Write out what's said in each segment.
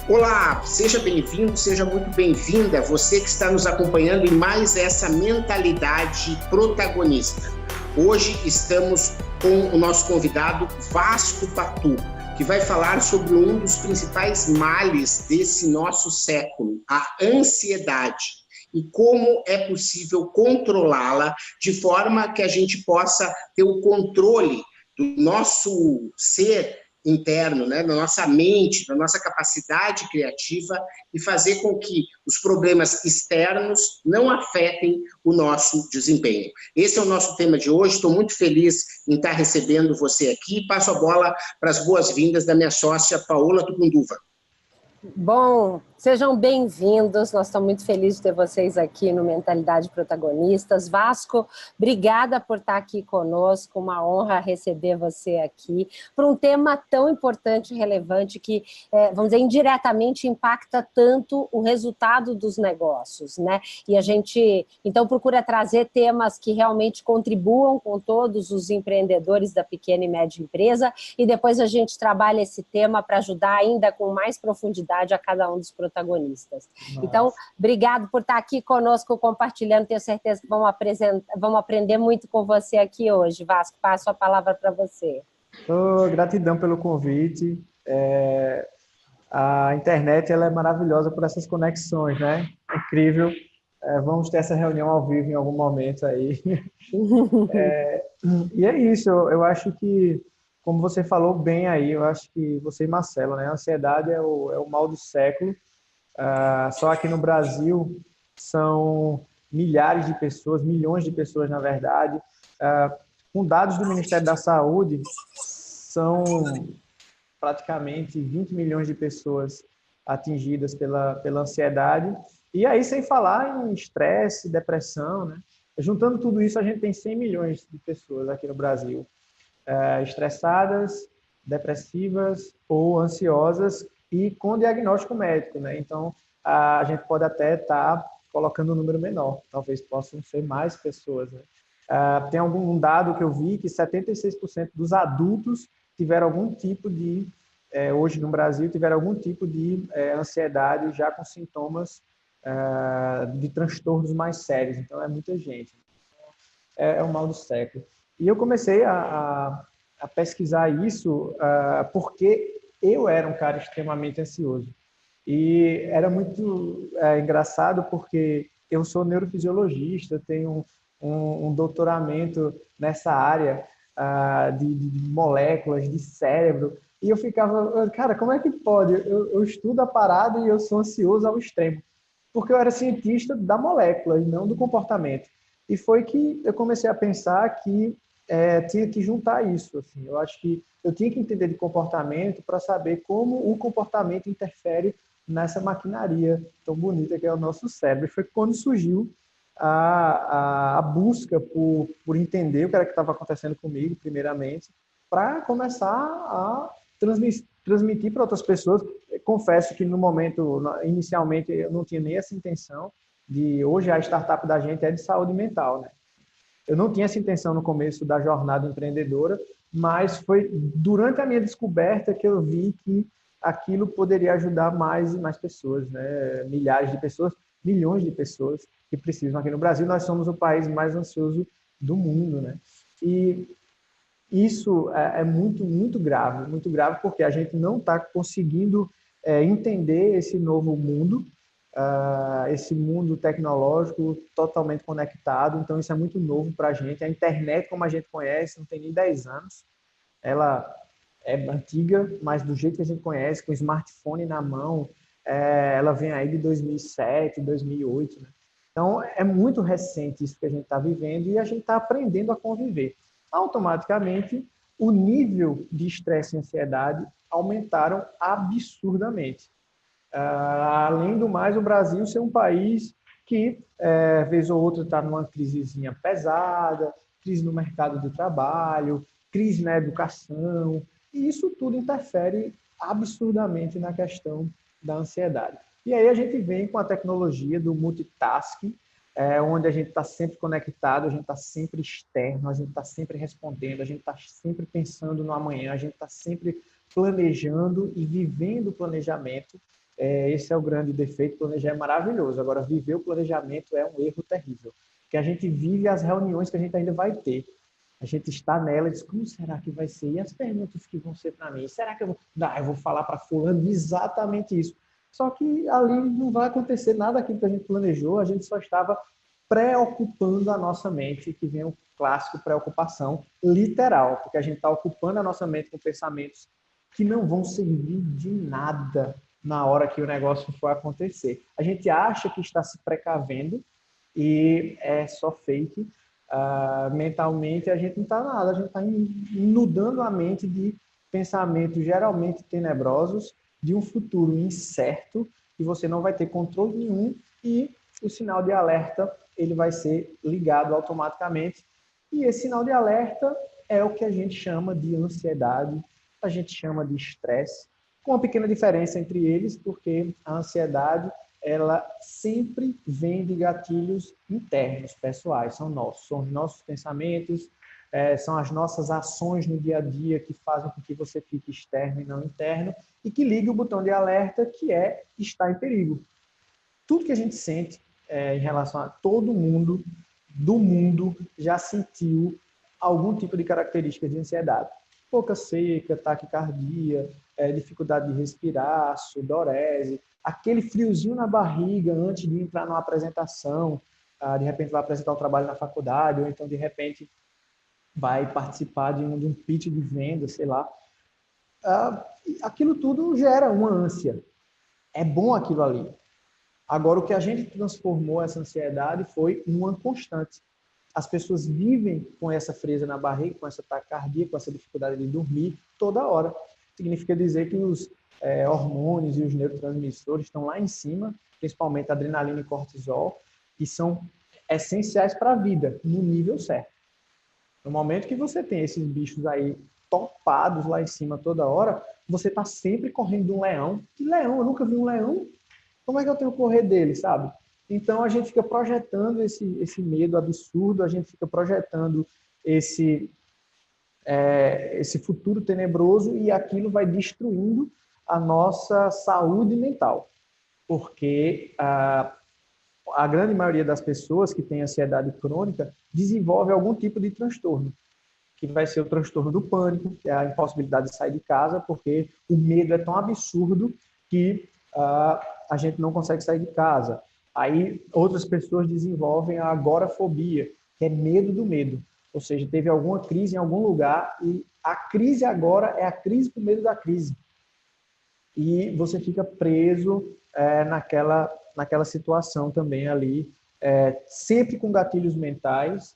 Olá, seja bem-vindo, seja muito bem-vinda, você que está nos acompanhando em mais essa mentalidade protagonista. Hoje estamos com o nosso convidado Vasco Patu, que vai falar sobre um dos principais males desse nosso século, a ansiedade, e como é possível controlá-la de forma que a gente possa ter o controle do nosso ser interno, né, da nossa mente, da nossa capacidade criativa e fazer com que os problemas externos não afetem o nosso desempenho. Esse é o nosso tema de hoje. Estou muito feliz em estar recebendo você aqui. Passo a bola para as boas-vindas da minha sócia Paola Tucunduva. Bom, sejam bem-vindos, nós estamos muito felizes de ter vocês aqui no Mentalidade Protagonistas. Vasco, obrigada por estar aqui conosco, uma honra receber você aqui, por um tema tão importante e relevante que, vamos dizer, indiretamente impacta tanto o resultado dos negócios, né? E a gente, então, procura trazer temas que realmente contribuam com todos os empreendedores da pequena e média empresa, e depois a gente trabalha esse tema para ajudar ainda com mais profundidade a cada um dos protagonistas. Nossa. Então, obrigado por estar aqui conosco compartilhando, tenho certeza que vamos aprender muito com você aqui hoje. Vasco, passo a palavra para você. Gratidão pelo convite. A internet ela é maravilhosa por essas conexões, né? Incrível. Vamos ter essa reunião ao vivo em algum momento aí. E é isso, eu acho que, como você falou bem aí, eu acho que você e Marcelo, né? A ansiedade é o mal do século. Só aqui no Brasil são milhares de pessoas, milhões de pessoas, na verdade. Com dados do Ministério da Saúde, são praticamente 20 milhões de pessoas atingidas pela ansiedade. E aí, sem falar em estresse, depressão, né? Juntando tudo isso, a gente tem 100 milhões de pessoas aqui no Brasil. Estressadas, depressivas ou ansiosas e com diagnóstico médico, né? Então, a gente pode até estar colocando um número menor, talvez possam ser mais pessoas, né? Tem algum dado que eu vi que 76% dos adultos tiveram algum tipo de, hoje no Brasil, tiveram algum tipo de ansiedade já com sintomas de transtornos mais sérios. Então, é muita gente. É o mal do século. E eu comecei a pesquisar isso porque eu era um cara extremamente ansioso. E era muito engraçado porque eu sou neurofisiologista, tenho um doutoramento nessa área de moléculas, de cérebro. E eu ficava, cara, como é que pode? Eu estudo a parada e eu sou ansioso ao extremo. Porque eu era cientista da molécula e não do comportamento. E foi que eu comecei a pensar que tinha que juntar isso. Assim. Eu acho que eu tinha que entender de comportamento para saber como o comportamento interfere nessa maquinaria tão bonita que é o nosso cérebro. E foi quando surgiu a busca por entender o que era que estava acontecendo comigo, primeiramente, para começar a transmitir para outras pessoas. Confesso que no momento, inicialmente, eu não tinha nem essa intenção de... Hoje a startup da gente é de saúde mental, né? Eu não tinha essa intenção no começo da jornada empreendedora, mas foi durante a minha descoberta que eu vi que aquilo poderia ajudar mais e mais pessoas, né? Milhares de pessoas, milhões de pessoas que precisam. Aqui no Brasil, nós somos o país mais ansioso do mundo, né? E isso é muito grave porque a gente não está conseguindo entender esse novo mundo, esse mundo tecnológico totalmente conectado. Então, isso é muito novo para a gente. A internet, como a gente conhece, não tem nem 10 anos. Ela é antiga, mas do jeito que a gente conhece, com o smartphone na mão, ela vem aí de 2007, 2008. Né? Então, é muito recente isso que a gente está vivendo e a gente está aprendendo a conviver. Automaticamente, o nível de estresse e ansiedade aumentaram absurdamente. Além do mais, o Brasil ser um país que, vez ou outra, está numa crisezinha pesada, crise no mercado de trabalho, crise na educação, e isso tudo interfere absurdamente na questão da ansiedade. E aí a gente vem com a tecnologia do multitasking, onde a gente está sempre conectado, a gente está sempre externo, a gente está sempre respondendo, a gente está sempre pensando no amanhã, a gente está sempre planejando e vivendo o planejamento. esse é o grande defeito. Planejar é maravilhoso. Agora, viver o planejamento é um erro terrível. Porque a gente vive as reuniões que a gente ainda vai ter. A gente está nela e diz, como será que vai ser? E as perguntas que vão ser para mim? Será que eu vou... Não, eu vou falar para fulano exatamente isso. Só que ali não vai acontecer nada daquilo que a gente planejou, a gente só estava preocupando a nossa mente, que vem o clássico preocupação literal, porque a gente está ocupando a nossa mente com pensamentos que não vão servir de nada na hora que o negócio for acontecer. A gente acha que está se precavendo e é só fake. Mentalmente a gente não está nada, a gente está inundando a mente de pensamentos geralmente tenebrosos, de um futuro incerto, que você não vai ter controle nenhum e o sinal de alerta ele vai ser ligado automaticamente. E esse sinal de alerta é o que a gente chama de ansiedade, a gente chama de estresse, com uma pequena diferença entre eles, porque a ansiedade ela sempre vem de gatilhos internos, pessoais, são os nossos pensamentos, são as nossas ações no dia a dia que fazem com que você fique externo e não interno, e que liga o botão de alerta, que é estar em perigo. Tudo que a gente sente em relação a todo mundo do mundo já sentiu algum tipo de característica de ansiedade. Boca seca, taquicardia, dificuldade de respirar, sudorese, aquele friozinho na barriga antes de entrar numa apresentação, de repente vai apresentar um trabalho na faculdade, ou então de repente vai participar de um pitch de venda, sei lá. Aquilo tudo gera uma ânsia. É bom aquilo ali. Agora, o que a gente transformou essa ansiedade foi uma constante. As pessoas vivem com essa freza na barriga, com essa taquicardia, com essa dificuldade de dormir toda hora. Significa dizer que os hormônios e os neurotransmissores estão lá em cima, principalmente adrenalina e cortisol, que são essenciais para a vida, no nível certo. No momento que você tem esses bichos aí topados lá em cima toda hora, você está sempre correndo de um leão. Que leão? Eu nunca vi um leão. Como é que eu tenho que correr dele, sabe? Então, a gente fica projetando esse medo absurdo, a gente fica projetando esse futuro tenebroso e aquilo vai destruindo a nossa saúde mental. Porque a grande maioria das pessoas que tem ansiedade crônica desenvolve algum tipo de transtorno, que vai ser o transtorno do pânico, que é a impossibilidade de sair de casa, porque o medo é tão absurdo que a gente não consegue sair de casa. Aí outras pessoas desenvolvem a agorafobia, que é medo do medo. Ou seja, teve alguma crise em algum lugar e a crise agora é a crise com medo da crise. E você fica preso naquela situação também ali, sempre com gatilhos mentais,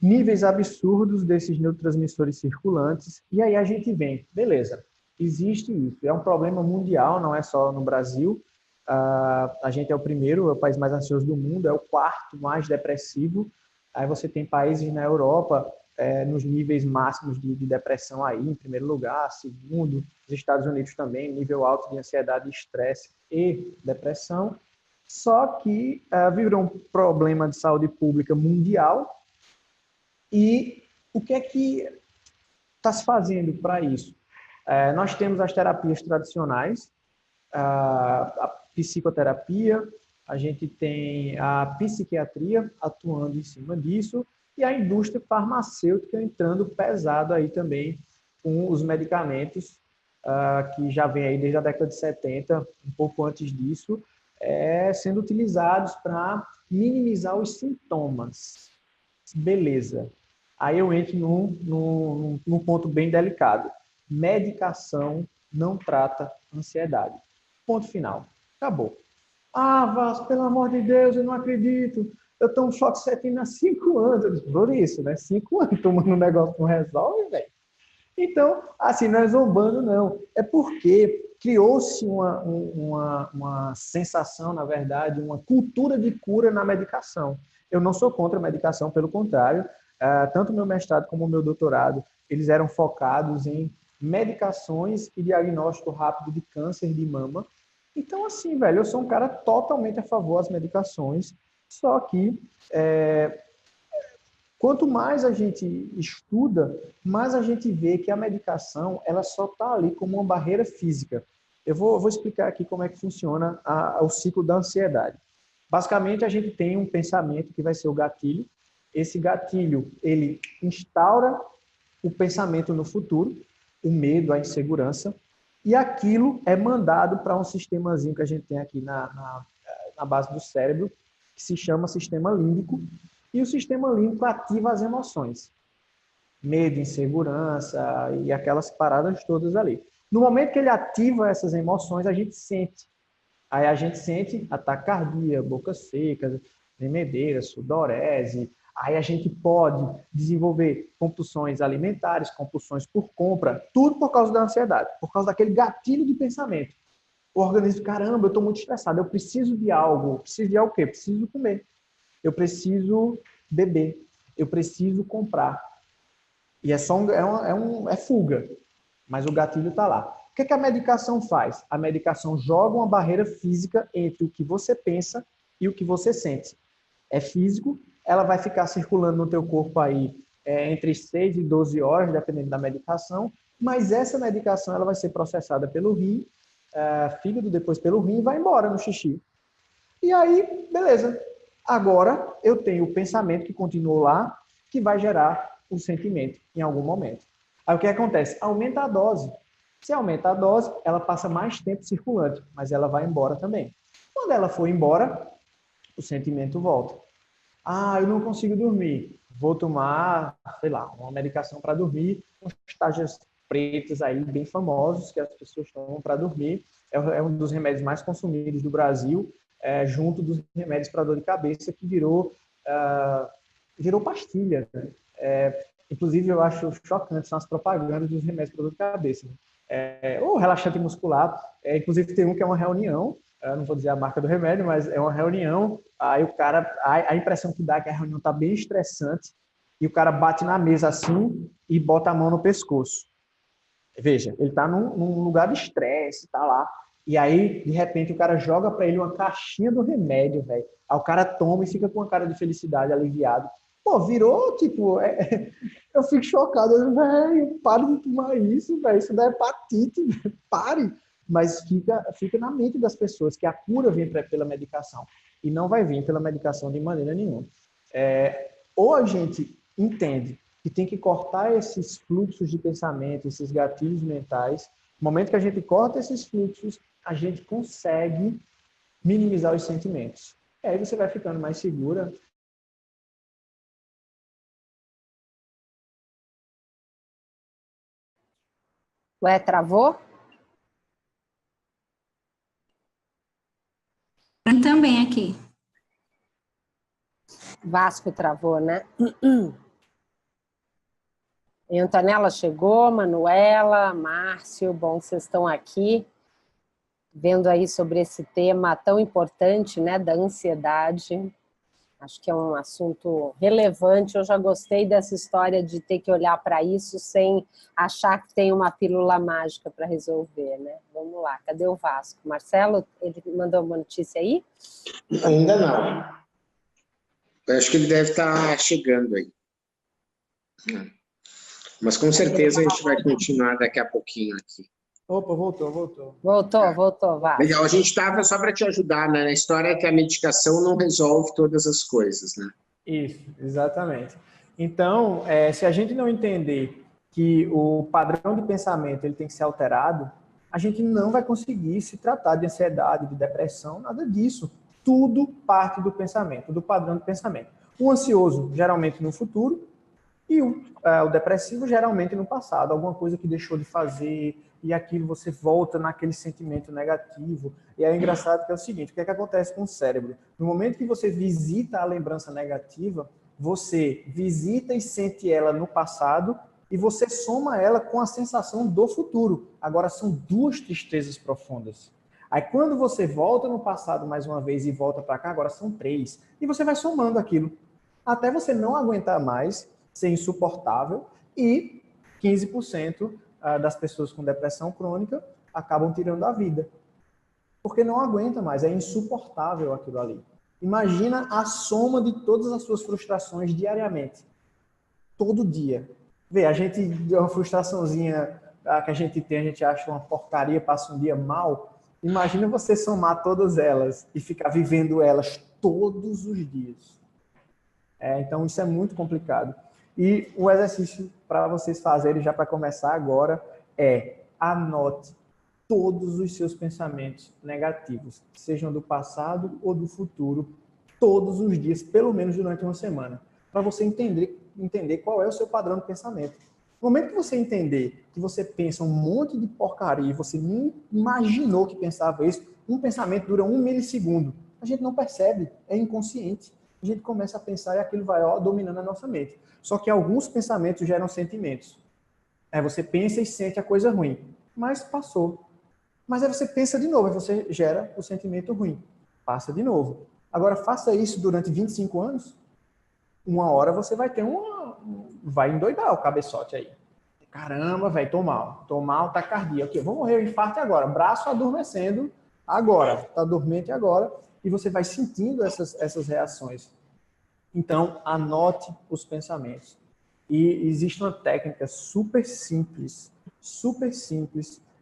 níveis absurdos desses neurotransmissores circulantes. E aí a gente vem, beleza, existe isso. É um problema mundial, não é só no Brasil. A gente é o país mais ansioso do mundo, é o quarto mais depressivo. Aí você tem países na Europa nos níveis máximos de depressão aí, em primeiro lugar, segundo, os Estados Unidos também, nível alto de ansiedade, estresse e depressão. Só que virou um problema de saúde pública mundial. E o que é que está se fazendo para isso? Nós temos as terapias tradicionais, a psicoterapia, a gente tem a psiquiatria atuando em cima disso e a indústria farmacêutica entrando pesado aí também com os medicamentos que já vem aí desde a década de 70, um pouco antes disso, sendo utilizados para minimizar os sintomas. Beleza. Aí eu entro num ponto bem delicado. Medicação não trata ansiedade. Ponto final. Acabou. Vasco, pelo amor de Deus, eu não acredito. Eu tomo fluoxetina há 5 anos. Por isso, né? 5 anos tomando um negócio que não resolve, velho. Então, assim, não é zombando, não. É porque criou-se uma sensação, na verdade, uma cultura de cura na medicação. Eu não sou contra a medicação, pelo contrário. Tanto o meu mestrado como o meu doutorado, eles eram focados em medicações e diagnóstico rápido de câncer de mama. Então, assim, velho, eu sou um cara totalmente a favor das medicações, só que quanto mais a gente estuda, mais a gente vê que a medicação ela só está ali como uma barreira física. Eu vou explicar aqui como é que funciona o ciclo da ansiedade. Basicamente, a gente tem um pensamento que vai ser o gatilho. Esse gatilho, ele instaura o pensamento no futuro, o medo, a insegurança, e aquilo é mandado para um sistemazinho que a gente tem aqui na base do cérebro, que se chama sistema límbico, e o sistema límbico ativa as emoções. Medo, insegurança e aquelas paradas todas ali. No momento que ele ativa essas emoções, a gente sente. Aí a gente sente ataque cardíaco, boca seca, tremedeira, sudorese. Aí a gente pode desenvolver compulsões alimentares, compulsões por compra, tudo por causa da ansiedade, por causa daquele gatilho de pensamento. O organismo, caramba, eu estou muito estressado, eu preciso de algo. Preciso de algo o quê? Preciso comer. Eu preciso beber. Eu preciso comprar. E é fuga, mas o gatilho está lá. O que a medicação faz? A medicação joga uma barreira física entre o que você pensa e o que você sente. É físico, ela vai ficar circulando no teu corpo aí entre 6 e 12 horas, dependendo da medicação, mas essa medicação ela vai ser processada pelo rim, fígado, depois pelo rim e vai embora no xixi. E aí, beleza. Agora eu tenho o pensamento que continua lá, que vai gerar o sentimento em algum momento. Aí o que acontece? Aumenta a dose. Se aumenta a dose, ela passa mais tempo circulante, mas ela vai embora também. Quando ela for embora, o sentimento volta. Ah, eu não consigo dormir. Vou tomar, sei lá, uma medicação para dormir, uns tajas pretas aí, bem famosos, que as pessoas tomam para dormir. É um dos remédios mais consumidos do Brasil, junto dos remédios para dor de cabeça, que virou pastilha, né? Inclusive, eu acho chocante, são as propagandas dos remédios para dor de cabeça. Ou relaxante muscular. Inclusive, tem um que é uma reunião, não vou dizer a marca do remédio, mas é uma reunião, aí o cara, a impressão que dá é que a reunião está bem estressante, e o cara bate na mesa assim e bota a mão no pescoço. Veja, ele está num lugar de estresse, está lá, e aí, de repente, o cara joga para ele uma caixinha do remédio, velho. Aí o cara toma e fica com uma cara de felicidade, aliviado. Pô, virou, tipo, eu fico chocado, velho, pare de tomar isso, velho, isso dá hepatite, véio, pare. Mas fica na mente das pessoas que a cura vem pela medicação e não vai vir pela medicação de maneira nenhuma. Ou a gente entende que tem que cortar esses fluxos de pensamento, esses gatilhos mentais. No momento que a gente corta esses fluxos, a gente consegue minimizar os sentimentos. E aí você vai ficando mais segura. Ué, travou? Também aqui. Vasco travou, né? E Antonella chegou, Manuela, Márcio, bom que vocês estão aqui, vendo aí sobre esse tema tão importante, né, da ansiedade. Acho que é um assunto relevante. Eu já gostei dessa história de ter que olhar para isso sem achar que tem uma pílula mágica para resolver, né? Vamos lá, cadê o Vasco? Marcelo, ele mandou uma notícia aí? Ainda não. Eu acho que ele deve estar chegando aí. Mas com certeza a gente vai continuar daqui a pouquinho aqui. Opa, voltou. Voltou, Vasco. Legal, a gente estava só para te ajudar, né? Na história que a medicação não resolve todas as coisas, né? Isso, exatamente. Então, se a gente não entender que o padrão de pensamento ele tem que ser alterado, a gente não vai conseguir se tratar de ansiedade, de depressão, nada disso. Tudo parte do pensamento, do padrão de pensamento. O ansioso, geralmente no futuro, e o depressivo, geralmente no passado. Alguma coisa que deixou de fazer, e aquilo você volta naquele sentimento negativo. E é engraçado que é o seguinte, o que é que acontece com o cérebro? No momento que você visita a lembrança negativa, você visita e sente ela no passado, e você soma ela com a sensação do futuro. Agora são duas tristezas profundas. Aí quando você volta no passado mais uma vez e volta para cá, agora são 3. E você vai somando aquilo. Até você não aguentar mais, ser insuportável, e 15% das pessoas com depressão crônica acabam tirando a vida. Porque não aguenta mais, é insuportável aquilo ali. Imagina a soma de todas as suas frustrações diariamente. Todo dia. Vê, a gente deu uma frustraçãozinha que a gente acha uma porcaria, passa um dia mal. Imagina você somar todas elas e ficar vivendo elas todos os dias. Então, isso é muito complicado. E o exercício para vocês fazerem, já para começar agora, anote todos os seus pensamentos negativos, sejam do passado ou do futuro, todos os dias, pelo menos durante uma semana, para você entender qual é o seu padrão de pensamento. No momento que você entender que você pensa um monte de porcaria e você nem imaginou que pensava isso, um pensamento dura 1 milissegundo. A gente não percebe, é inconsciente. A gente começa a pensar e aquilo vai dominando a nossa mente. Só que alguns pensamentos geram sentimentos. Você pensa e sente a coisa ruim, mas passou. Mas aí você pensa de novo, aí você gera o sentimento ruim. Passa de novo. Agora, faça isso durante 25 anos, uma hora você vai ter vai endoidar o cabeçote aí. Caramba, velho, tô mal, taquicardia. Ok, vou morrer, o infarto agora. Braço adormecendo agora, tá dormente agora, e você vai sentindo essas reações. Então, anote os pensamentos. E existe uma técnica super simples,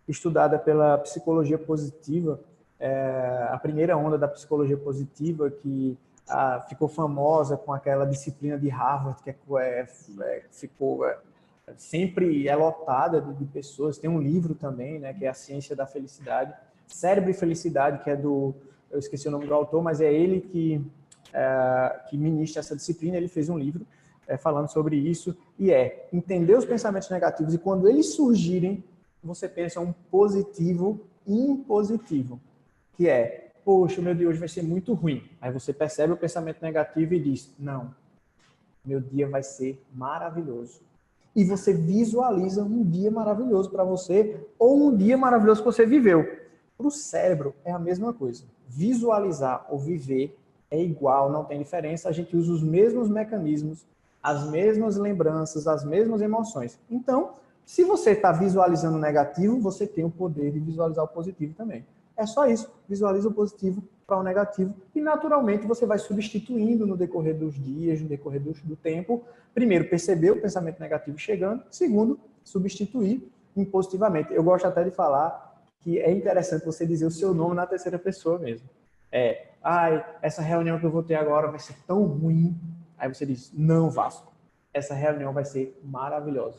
estudada pela psicologia positiva, a primeira onda da psicologia positiva, que ficou famosa com aquela disciplina de Harvard, que ficou sempre lotada de pessoas. Tem um livro também, né, que é A Ciência da Felicidade, Cérebro e Felicidade, que é eu esqueci o nome do autor, mas é ele que ministra essa disciplina. Ele fez um livro falando sobre isso, e entender os pensamentos negativos, e quando eles surgirem, você pensa um positivo impositivo, que poxa, o meu dia hoje vai ser muito ruim. Aí você percebe o pensamento negativo e diz, não, meu dia vai ser maravilhoso. E você visualiza um dia maravilhoso para você, ou um dia maravilhoso que você viveu. Para o cérebro é a mesma coisa. Visualizar ou viver é igual, não tem diferença. A gente usa os mesmos mecanismos, as mesmas lembranças, as mesmas emoções. Então, se você está visualizando o negativo, você tem o poder de visualizar o positivo também. É só isso. Visualiza o positivo para o negativo e, naturalmente, você vai substituindo no decorrer dos dias, no decorrer do tempo. Primeiro, perceber o pensamento negativo chegando. Segundo, substituir positivamente. Eu gosto até de falar que é interessante você dizer o seu nome na terceira pessoa mesmo. Essa reunião que eu vou ter agora vai ser tão ruim. Aí você diz, não, Vasco, essa reunião vai ser maravilhosa.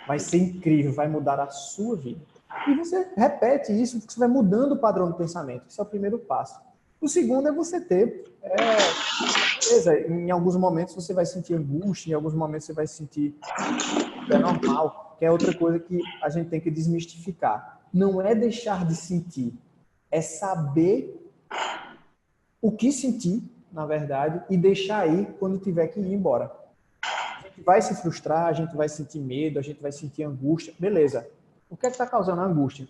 Vai ser incrível, vai mudar a sua vida. E você repete isso, porque você vai mudando o padrão de pensamento. Esse é o primeiro passo. O segundo é você ter... beleza, em alguns momentos você vai sentir angústia, em alguns momentos você vai sentir... É normal, que é outra coisa que a gente tem que desmistificar. Não é deixar de sentir, é saber o que sentir, na verdade, e deixar ir quando tiver que ir embora. A gente vai se frustrar, a gente vai sentir medo, a gente vai sentir angústia. Beleza. O que é que está causando a angústia?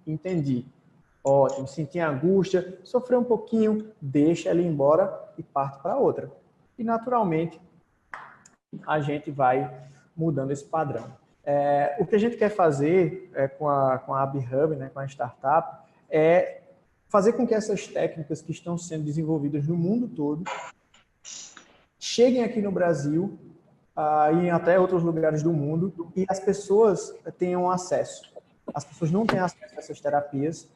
Entendi. Ótimo. Senti angústia, sofreu um pouquinho, deixa ela ir embora e parte para outra. E, naturalmente, a gente vai mudando esse padrão. O que a gente quer fazer com a ABHub, né, com a startup, é fazer com que essas técnicas que estão sendo desenvolvidas no mundo todo cheguem aqui no Brasil e em até outros lugares do mundo e as pessoas tenham acesso. As pessoas não têm acesso a essas terapias,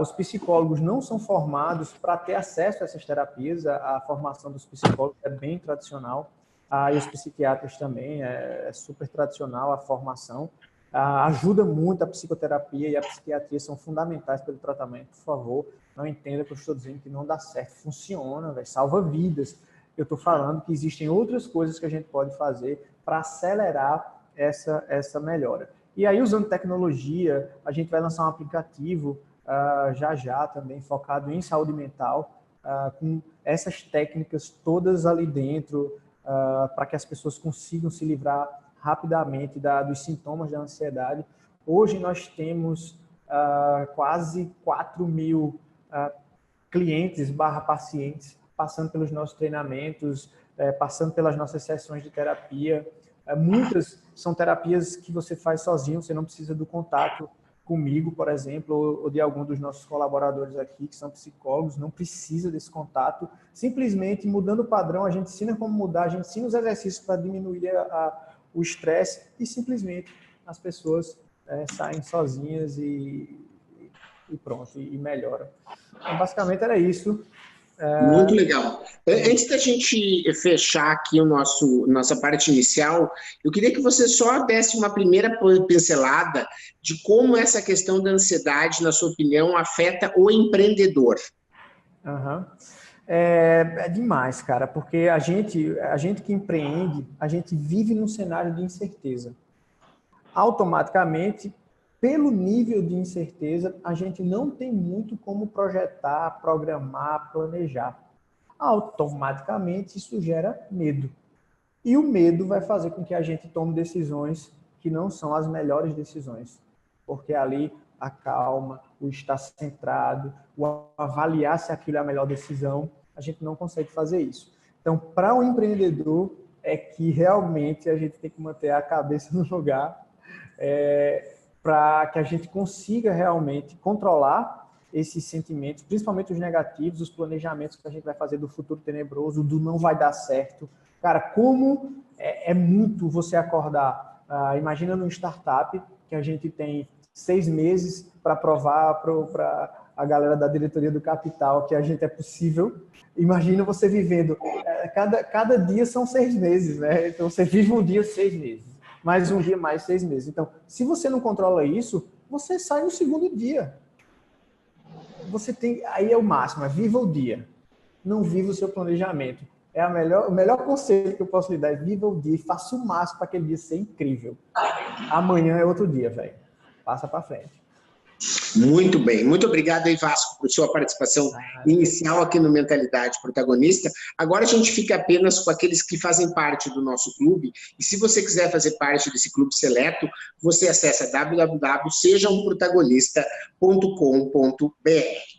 os psicólogos não são formados para ter acesso a essas terapias, a formação dos psicólogos é bem tradicional, e os psiquiatras também, é super tradicional a formação. Ajuda muito a psicoterapia e a psiquiatria, são fundamentais para o tratamento. Por favor, não entenda que eu estou dizendo que não dá certo, funciona, salva vidas. Eu estou falando que existem outras coisas que a gente pode fazer para acelerar essa melhora. E aí, usando tecnologia, a gente vai lançar um aplicativo já também focado em saúde mental, com essas técnicas todas ali dentro, para que as pessoas consigam se livrar rapidamente dos sintomas da ansiedade. Hoje nós temos quase 4.000 clientes / pacientes passando pelos nossos treinamentos, passando pelas nossas sessões de terapia. Muitas são terapias que você faz sozinho, você não precisa do contato comigo, por exemplo, ou de algum dos nossos colaboradores aqui, que são psicólogos, não precisa desse contato. Simplesmente mudando o padrão, a gente ensina como mudar, a gente ensina os exercícios para diminuir o estresse e simplesmente as pessoas saem sozinhas e pronto, e melhoram. Então, basicamente era isso. Muito legal. Antes da gente fechar aqui nossa parte inicial, eu queria que você só desse uma primeira pincelada de como essa questão da ansiedade, na sua opinião, afeta o empreendedor. Uhum. É demais, cara, porque a gente que empreende, a gente vive num cenário de incerteza. Automaticamente, pelo nível de incerteza, a gente não tem muito como projetar, programar, planejar. Automaticamente, isso gera medo. E o medo vai fazer com que a gente tome decisões que não são as melhores decisões. Porque ali a calma, o estar centrado, o avaliar se aquilo é a melhor decisão, a gente não consegue fazer isso. Então, para o empreendedor, é que realmente a gente tem que manter a cabeça no lugar, para que a gente consiga realmente controlar esses sentimentos, principalmente os negativos, os planejamentos que a gente vai fazer do futuro tenebroso, do não vai dar certo. Cara, como é muito você acordar, imagina numa startup que a gente tem 6 meses para provar para a galera da diretoria do capital que a gente é possível. Imagina você vivendo, cada dia são 6 meses, né? Então você vive um dia 6 meses, mais um dia mais 6 meses. Então, se você não controla isso, você sai no segundo dia. Aí é o máximo, viva o dia. Não viva o seu planejamento. O melhor conselho que eu posso lhe dar é viva o dia e faça o máximo para aquele dia ser incrível. Amanhã é outro dia, velho. Passa para frente. Muito bem. Muito obrigado aí, Vasco, por sua participação inicial aqui no Mentalidade Protagonista. Agora a gente fica apenas com aqueles que fazem parte do nosso clube. E se você quiser fazer parte desse clube seleto, você acessa www.sejaumprotagonista.com.br.